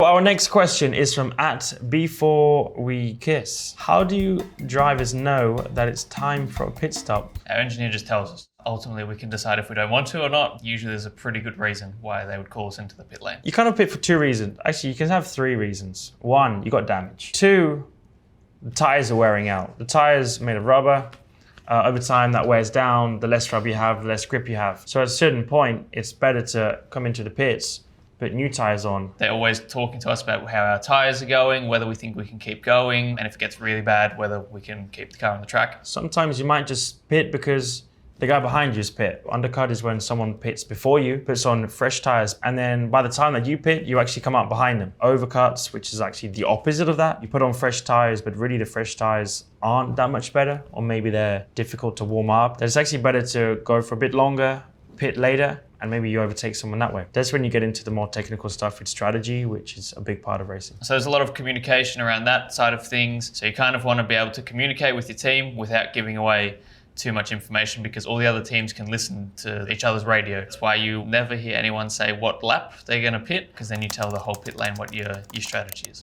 Well, our next question is from @Before We Kiss. How do drivers know that it's time for a pit stop? Our engineer just tells us. Ultimately, we can decide if we don't want to or not. Usually there's a pretty good reason why they would call us into the pit lane. You kind of pit for two reasons. Actually, you can have three reasons. One, you got damage. Two, the tires are wearing out. The tires are made of rubber. Over time, that wears down. The less rubber you have, the less grip you have. So at a certain point, it's better to come into the pits, put new tires on. They're always talking to us about how our tires are going, whether we think we can keep going, and if it gets really bad, whether we can keep the car on the track. Sometimes you might just pit because the guy behind you is pit. Undercut is when someone pits before you, puts on fresh tires, and then by the time that you pit, you actually come out behind them. Overcuts, which is actually the opposite of that. You put on fresh tires, but really the fresh tires aren't that much better, or maybe they're difficult to warm up. Then it's actually better to go for a bit longer, pit later, and maybe you overtake someone that way. That's when you get into the more technical stuff with strategy, which is a big part of racing. So there's a lot of communication around that side of things. So you kind of want to be able to communicate with your team without giving away too much information, because all the other teams can listen to each other's radio. That's why you never hear anyone say what lap they're going to pit, because then you tell the whole pit lane what your strategy is.